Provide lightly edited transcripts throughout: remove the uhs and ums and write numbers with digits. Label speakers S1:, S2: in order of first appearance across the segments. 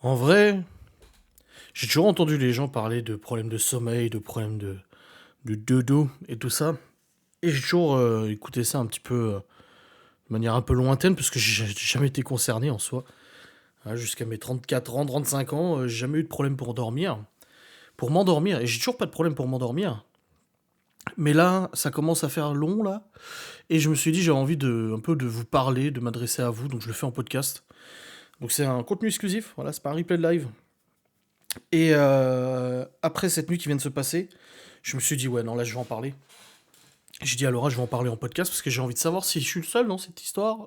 S1: En vrai, j'ai toujours entendu les gens parler de problèmes de sommeil, de problèmes de dodo et tout ça. Et j'ai toujours écouté ça un petit peu de manière un peu lointaine parce que j'ai jamais été concerné en soi. Hein, jusqu'à mes 34 ans, 35 ans, j'ai jamais eu de problème pour dormir. Pour m'endormir, et j'ai toujours pas de problème pour m'endormir. Mais là, ça commence à faire long là. Et je me suis dit, j'ai envie un peu de vous parler, de m'adresser à vous. Donc je le fais en podcast. Donc c'est un contenu exclusif. Voilà, c'est pas un replay de live. Et après cette nuit qui vient de se passer, je me suis dit, ouais, non, là, je vais en parler. J'ai dit à Laura, je vais en parler en podcast parce que j'ai envie de savoir si je suis le seul dans cette histoire.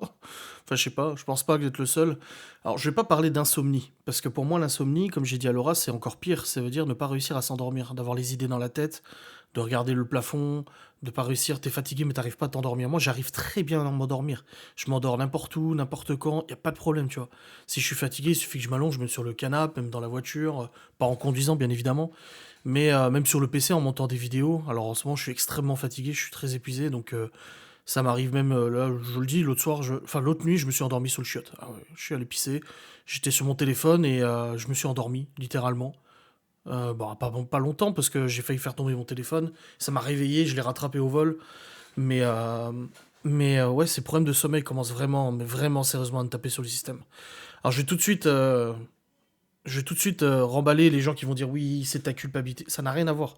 S1: Enfin, je sais pas, je pense pas que d'être le seul. Alors, je vais pas parler d'insomnie parce que pour moi, l'insomnie, comme j'ai dit à Laura, c'est encore pire. Ça veut dire ne pas réussir à s'endormir, d'avoir les idées dans la tête, de regarder le plafond, de pas réussir. T'es fatigué, mais t'arrives pas à t'endormir. Moi, j'arrive très bien à m'endormir. Je m'endors n'importe où, n'importe quand, y a pas de problème, tu vois. Si je suis fatigué, il suffit que je m'allonge, même sur le canapé, même dans la voiture, pas en conduisant, bien évidemment. Mais même sur le PC en montant des vidéos, alors en ce moment je suis extrêmement fatigué, je suis très épuisé, donc ça m'arrive même, là je vous le dis, l'autre soir, enfin l'autre nuit je me suis endormi sous le chiotte. Ah ouais, je suis allé pisser, j'étais sur mon téléphone et je me suis endormi, littéralement. Bon, pas longtemps parce que j'ai failli faire tomber mon téléphone, ça m'a réveillé, je l'ai rattrapé au vol, mais, euh, mais ouais, ces problèmes de sommeil commencent vraiment, mais vraiment sérieusement à me taper sur le système. Alors je vais tout de suite remballer les gens qui vont dire oui, c'est ta culpabilité. Ça n'a rien à voir.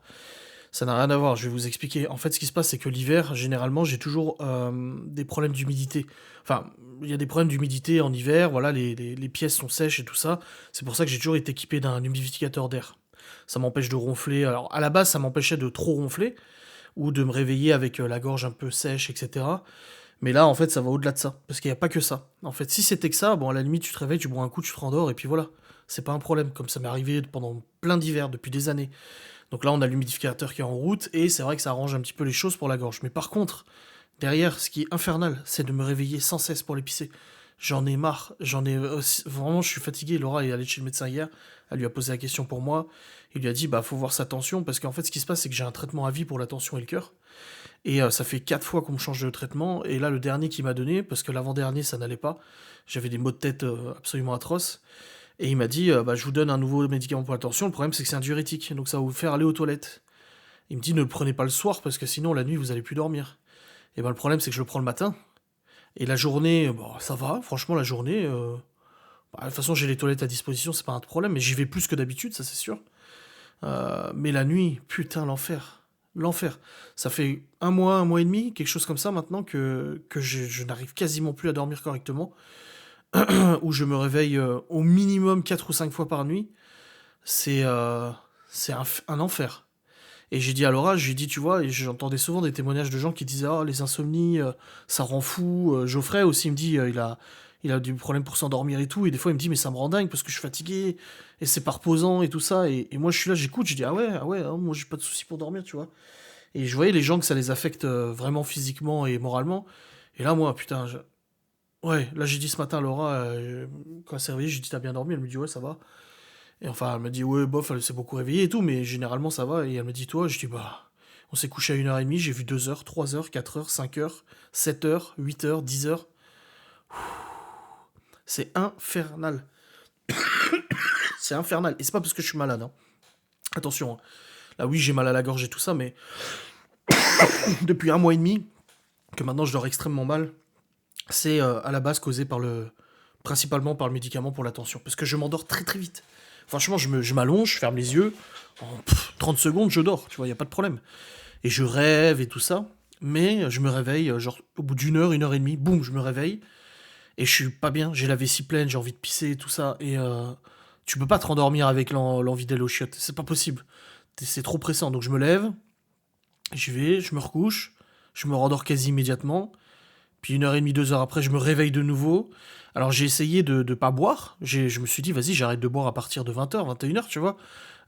S1: Ça n'a rien à voir, je vais vous expliquer. En fait, ce qui se passe, c'est que l'hiver, généralement, j'ai toujours des problèmes d'humidité. Enfin, il y a des problèmes d'humidité en hiver, voilà, les pièces sont sèches et tout ça. C'est pour ça que j'ai toujours été équipé d'un humidificateur d'air. Ça m'empêche de ronfler. Alors, à la base, ça m'empêchait de trop ronfler ou de me réveiller avec la gorge un peu sèche, etc. Mais là, en fait, ça va au-delà de ça. Parce qu'il n'y a pas que ça. En fait, si c'était que ça, bon, à la limite, tu te réveilles, tu bois un coup, tu te rendors, et puis voilà. C'est pas un problème, comme ça m'est arrivé pendant plein d'hivers, depuis des années. Donc là, on a l'humidificateur qui est en route, et c'est vrai que ça arrange un petit peu les choses pour la gorge. Mais par contre, derrière, ce qui est infernal, c'est de me réveiller sans cesse pour l'épicer. J'en ai marre, vraiment, je suis fatigué. Laura est allée chez le médecin hier, elle lui a posé la question pour moi. Il lui a dit, bah, faut voir sa tension, parce qu'en fait, ce qui se passe, c'est que j'ai un traitement à vie pour la tension et le cœur. Et ça fait 4 fois qu'on me change de traitement. Et là, le dernier qu'il m'a donné, parce que l'avant-dernier, ça n'allait pas, j'avais des maux de tête absolument atroces. Et il m'a dit, bah, je vous donne un nouveau médicament pour la tension. Le problème, c'est que c'est un diurétique, donc ça va vous faire aller aux toilettes. Il me dit, ne le prenez pas le soir, parce que sinon, la nuit, vous allez plus dormir. Et ben, le problème, c'est que je le prends le matin. Et la journée, bon, ça va, franchement, la journée. Bah, de toute façon, j'ai les toilettes à disposition, c'est pas un problème, mais j'y vais plus que d'habitude, ça c'est sûr. Mais la nuit, putain, l'enfer. L'enfer. Ça fait un mois et demi, quelque chose comme ça maintenant, que je n'arrive quasiment plus à dormir correctement. Où je me réveille au minimum 4 ou 5 fois par nuit. C'est c'est un enfer. Et j'ai dit à Laura, j'ai dit, tu vois, et j'entendais souvent des témoignages de gens qui disaient, ah, les insomnies, ça rend fou. Geoffrey aussi il me dit, il a du problème pour s'endormir et tout. Et des fois, il me dit, mais ça me rend dingue parce que je suis fatigué et c'est pas reposant et tout ça. Et moi, je suis là, j'écoute, je dis, ah ouais, hein, moi, j'ai pas de soucis pour dormir, tu vois. Et je voyais les gens que ça les affecte vraiment physiquement et moralement. Et là, moi, putain, ouais, là, j'ai dit ce matin à Laura, quand elle s'est réveillée, j'ai dit, t'as bien dormi? Elle me dit, ouais, ça va. Et enfin, elle m'a dit, ouais, bof, elle s'est beaucoup réveillée et tout, mais généralement ça va. Et elle m'a dit, toi, je dis, bah, on s'est couché à 1h30, j'ai vu 2 heures, 3 heures, 4 heures, 5 heures, 7 heures, 8 heures, 10 heures. C'est infernal. C'est infernal. Et c'est pas parce que je suis malade, hein. Attention, hein. Là, oui, j'ai mal à la gorge et tout ça, mais depuis un mois et demi, que maintenant je dors extrêmement mal, c'est à la base causé principalement par le médicament pour la tension. Parce que je m'endors très très vite. Franchement, je m'allonge, je ferme les yeux, en 30 secondes, je dors, tu vois, y a pas de problème. Et je rêve et tout ça. Mais je me réveille, genre au bout d'une heure et demie, boum, je me réveille. Et je suis pas bien, j'ai la vessie pleine, j'ai envie de pisser et tout ça. Et tu peux pas te rendormir avec l'envie d'aller aux chiottes, c'est pas possible. C'est trop pressant. Donc je me lève, j'y vais, je me recouche, je me rendors quasi immédiatement. Puis 1h30, 2 heures après, je me réveille de nouveau. Alors j'ai essayé de pas boire. Je me suis dit, vas-y, j'arrête de boire à partir de 20h, 21h, tu vois.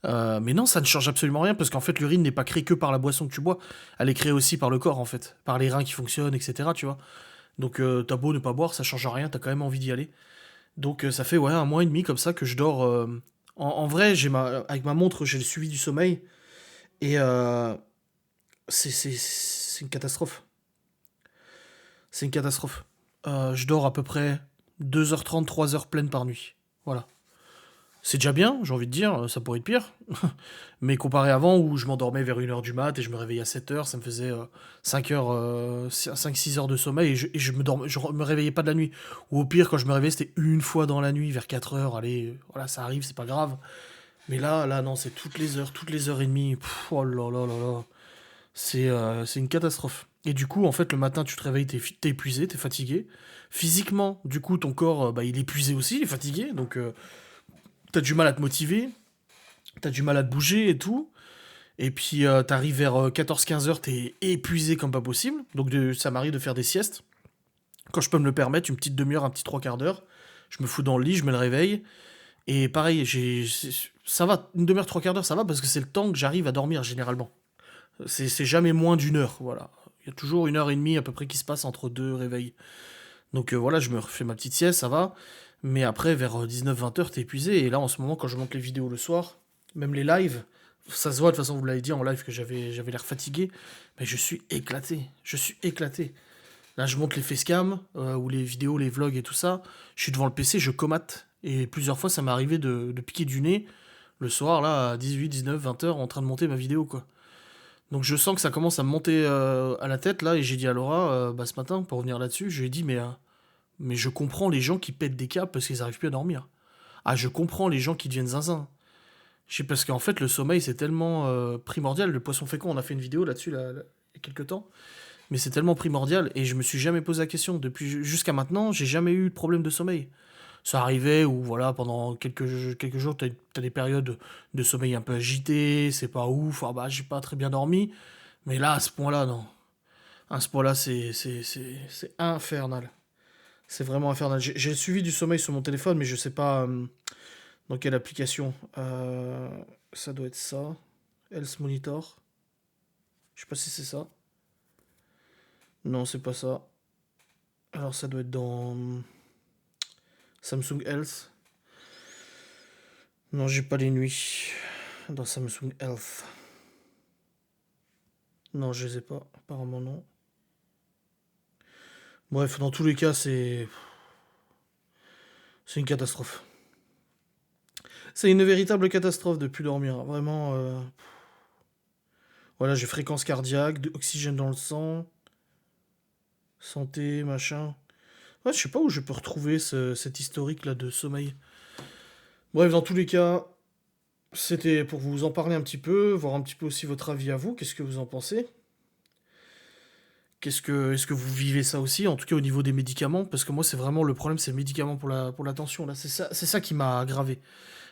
S1: Mais non, ça ne change absolument rien parce qu'en fait, l'urine n'est pas créée que par la boisson que tu bois. Elle est créée aussi par le corps, en fait. Par les reins qui fonctionnent, etc., tu vois. Donc t'as beau ne pas boire, ça change rien, t'as quand même envie d'y aller. Donc ça fait, ouais, un mois et demi comme ça que je dors. En vrai, avec ma montre, j'ai le suivi du sommeil. Et c'est une catastrophe. C'est une catastrophe. Je dors à peu près 2h30, 3 heures pleines par nuit. Voilà. C'est déjà bien, j'ai envie de dire, ça pourrait être pire. Mais comparé avant où je m'endormais vers 1 heure du mat et je me réveillais à 7 heures, ça me faisait 5 heures, 5-6 heures de sommeil je me réveillais pas de la nuit. Ou au pire, quand je me réveillais, c'était une fois dans la nuit vers 4 heures. Allez, voilà, ça arrive, c'est pas grave. Mais là, non, c'est toutes les heures et demie. Pff, oh là là là là. C'est une catastrophe. Et du coup, en fait, le matin, tu te réveilles, t'es épuisé, t'es fatigué. Physiquement, du coup, ton corps, bah, il est épuisé aussi, il est fatigué. Donc, t'as du mal à te motiver, t'as du mal à te bouger et tout. Et puis, t'arrives vers 14-15 heures, t'es épuisé comme pas possible. Donc, ça m'arrive de faire des siestes. Quand je peux me le permettre, une petite demi-heure, un petit trois quarts d'heure. Je me fous dans le lit, je me le réveille. Et pareil, ça va, une demi-heure, trois quarts d'heure, ça va parce que c'est le temps que j'arrive à dormir généralement. C'est jamais moins d'une heure, voilà. Il y a toujours 1 heure et demie à peu près qui se passe entre deux réveils. Donc voilà, je me refais ma petite sieste, ça va. Mais après, vers 19-20 heures, t'es épuisé. Et là, en ce moment, quand je monte les vidéos le soir, même les lives, ça se voit de toute façon, vous l'avez dit en live que j'avais l'air fatigué. Mais je suis éclaté. Je suis éclaté. Là, je monte les facecam, ou les vidéos, les vlogs et tout ça. Je suis devant le PC, je comate. Et plusieurs fois, ça m'est arrivé de piquer du nez le soir, là, à 18, 19, 20 heures, en train de monter ma vidéo, quoi. Donc je sens que ça commence à me monter à la tête, là, et j'ai dit à Laura, bah, ce matin, pour revenir là-dessus, je lui ai dit, mais je comprends les gens qui pètent des câbles parce qu'ils n'arrivent plus à dormir. Ah, je comprends les gens qui deviennent zinzin. Je sais parce qu'en fait, le sommeil, c'est tellement primordial. Le poisson fécond, on a fait une vidéo là-dessus il y a quelques temps. Mais c'est tellement primordial et je me suis jamais posé la question. Depuis jusqu'à maintenant, j'ai jamais eu de problème de sommeil. Ça arrivait où, voilà, pendant quelques jours, t'as des périodes de sommeil un peu agité, c'est pas ouf, ah bah, j'ai pas très bien dormi. Mais là, à ce point-là, non. À ce point-là, c'est infernal. C'est vraiment infernal. J'ai le suivi du sommeil sur mon téléphone, mais je sais pas dans quelle application. Ça doit être ça. Health Monitor. Je sais pas si c'est ça. Non, c'est pas ça. Alors ça doit être dans Samsung Health. Non, j'ai pas les nuits dans Samsung Health. Non, je les ai pas. Apparemment non. Bref, dans tous les cas, c'est une catastrophe. C'est une véritable catastrophe de plus dormir. Vraiment. Voilà, j'ai fréquence cardiaque, oxygène dans le sang, santé, machin. Ouais, je sais pas où je peux retrouver cet historique là de sommeil. Bref, dans tous les cas, c'était pour vous en parler un petit peu, voir un petit peu aussi votre avis à vous. Qu'est-ce que vous en pensez? Est-ce que vous vivez ça aussi, en tout cas au niveau des médicaments? Parce que moi, c'est vraiment le problème, c'est le médicament pour la tension. Là, c'est ça qui m'a aggravé.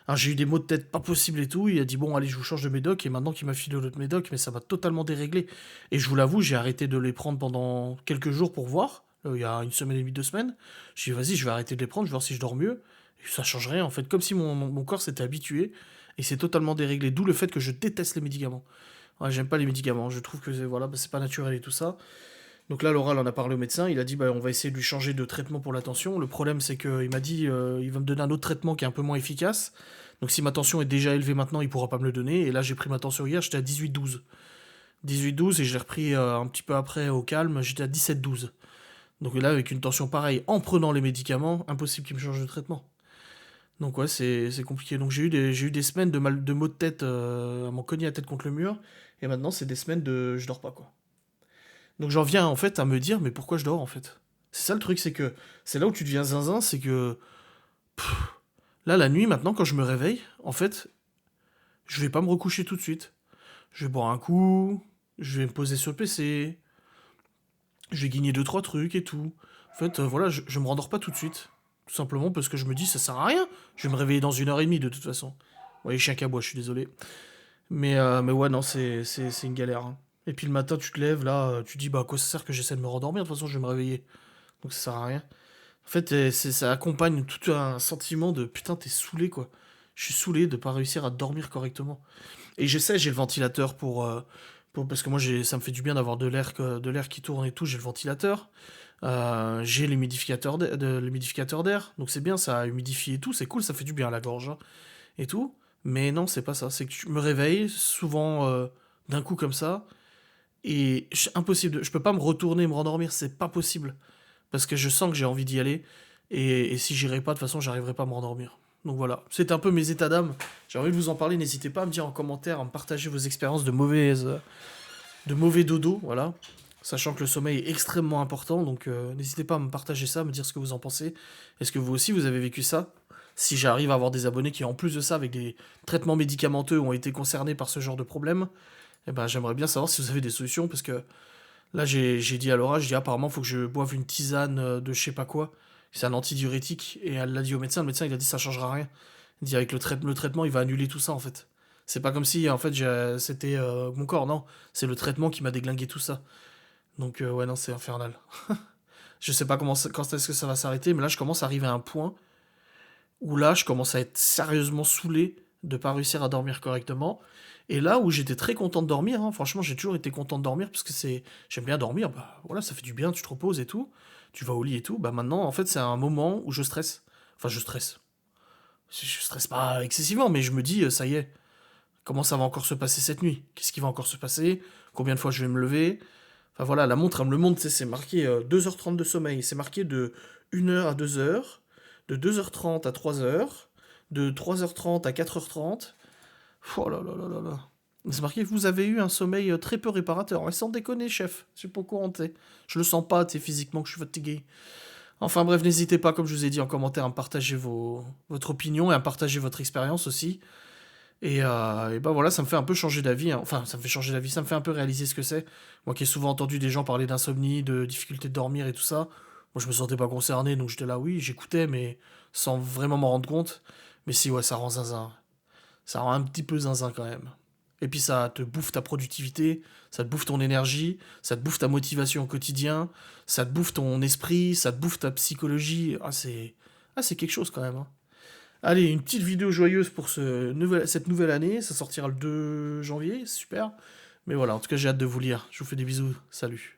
S1: Alors, j'ai eu des maux de tête pas possibles et tout. Il a dit, bon, allez, je vous change de médoc. Et maintenant qu'il m'a filé l'autre médoc, mais ça m'a totalement déréglé. Et je vous l'avoue, j'ai arrêté de les prendre pendant quelques jours pour voir. Il y a une semaine et demie, 2 semaines. J'ai dit, vas-y, je vais arrêter de les prendre, je vais voir si je dors mieux. Et ça change rien, en fait. Comme si mon corps s'était habitué. Et c'est totalement déréglé. D'où le fait que je déteste les médicaments. Ouais, j'aime pas les médicaments. Je trouve que voilà, bah, c'est pas naturel et tout ça. Donc là, l'oral en a parlé au médecin. Il a dit, bah, on va essayer de lui changer de traitement pour la tension. Le problème, c'est qu'il m'a dit, il va me donner un autre traitement qui est un peu moins efficace. Donc si ma tension est déjà élevée maintenant, il pourra pas me le donner. Et là, j'ai pris ma tension hier, j'étais à 18-12. 18-12 et je l'ai repris un petit peu après au calme, j'étais à 17-12. Donc là, avec une tension pareille, en prenant les médicaments, impossible qu'il me change de traitement. Donc ouais, c'est compliqué. Donc j'ai eu des semaines de maux de tête à m'en cogner la tête contre le mur. Et maintenant, c'est des semaines de je dors pas, quoi. Donc j'en viens en fait à me dire, mais pourquoi je dors en fait? C'est ça le truc, c'est que c'est là où tu deviens zinzin, c'est que là, la nuit, maintenant, quand je me réveille, en fait, je vais pas me recoucher tout de suite. Je vais boire un coup, je vais me poser sur le PC, je vais guigner deux trois trucs et tout. En fait, voilà, je me rendors pas tout de suite. Tout simplement parce que je me dis, ça sert à rien. Je vais me réveiller dans 1 heure et demie de toute façon. Ouais, chien qu'à je suis désolé. Mais ouais, non, c'est une galère, hein. Et puis le matin, tu te lèves, là, tu te dis, bah, à quoi ça sert que j'essaie de me rendormir? De toute façon, je vais me réveiller. Donc ça sert à rien. En fait, ça accompagne tout un sentiment de putain, t'es saoulé, quoi. Je suis saoulé de pas réussir à dormir correctement. Et j'essaie, j'ai le ventilateur parce que moi ça me fait du bien d'avoir de l'air qui tourne et tout, j'ai le ventilateur. J'ai l'humidificateur d'air, donc c'est bien, ça humidifie et tout, c'est cool, ça fait du bien à la gorge, hein, et tout. Mais non, c'est pas ça, c'est que je me réveille souvent d'un coup comme ça, et impossible, je peux pas me retourner et me rendormir, c'est pas possible. Parce que je sens que j'ai envie d'y aller, et si j'irai pas, de toute façon, j'arriverai pas à me rendormir. Donc voilà, c'est un peu mes états d'âme. J'ai envie de vous en parler, n'hésitez pas à me dire en commentaire, à me partager vos expériences de mauvais dodo, voilà. Sachant que le sommeil est extrêmement important, donc n'hésitez pas à me partager ça, à me dire ce que vous en pensez. Est-ce que vous aussi vous avez vécu ça? Si j'arrive à avoir des abonnés qui, en plus de ça, avec des traitements médicamenteux, ont été concernés par ce genre de problème, eh ben j'aimerais bien savoir si vous avez des solutions, parce que là j'ai dit à Laura, j'ai dit apparemment faut que je boive une tisane de je sais pas quoi. C'est un antidiurétique, et elle l'a dit au médecin, le médecin il a dit ça changera rien. Il dit avec le traitement il va annuler tout ça en fait. C'est pas comme si en fait c'était mon corps, non. C'est le traitement qui m'a déglingué tout ça. Donc ouais non c'est infernal. Je sais pas quand est-ce que ça va s'arrêter, mais là je commence à arriver à un point où là je commence à être sérieusement saoulé de pas réussir à dormir correctement. Et là où j'étais très content de dormir, hein, franchement j'ai toujours été content de dormir parce que j'aime bien dormir, bah voilà ça fait du bien, tu te reposes et tout, tu vas au lit et tout. Bah maintenant en fait c'est un moment où je stresse. Enfin je stresse. Je stresse pas excessivement, mais je me dis ça y est, comment ça va encore se passer cette nuit? Qu'est-ce qui va encore se passer? Combien de fois je vais me lever? Enfin voilà, la montre, elle me le montre, c'est marqué 2h30 de sommeil. C'est marqué de 1h à 2h, de 2h30 à 3h, de 3h30 à 4h30. Oh là là là là là. C'est marqué que vous avez eu un sommeil très peu réparateur. Mais sans déconner, chef, je suis pas au courant, t'sais. Je le sens pas, t'sais, physiquement, que je suis fatigué. Enfin bref, n'hésitez pas, comme je vous ai dit en commentaire, à me partager votre opinion et à me partager votre expérience aussi. Et bah voilà, ça me fait un peu changer d'avis, hein. Enfin, ça me fait changer d'avis, ça me fait un peu réaliser ce que c'est. Moi qui ai souvent entendu des gens parler d'insomnie, de difficulté de dormir et tout ça, moi je me sentais pas concerné, donc j'étais là, oui, j'écoutais, mais sans vraiment m'en rendre compte. Mais si, ouais, ça rend zinzin. Ça rend un petit peu zinzin quand même. Et puis ça te bouffe ta productivité, ça te bouffe ton énergie, ça te bouffe ta motivation au quotidien, ça te bouffe ton esprit, ça te bouffe ta psychologie. C'est quelque chose quand même, hein. Allez, une petite vidéo joyeuse pour cette nouvelle année. Ça sortira le 2 janvier, super. Mais voilà, en tout cas, j'ai hâte de vous lire. Je vous fais des bisous. Salut.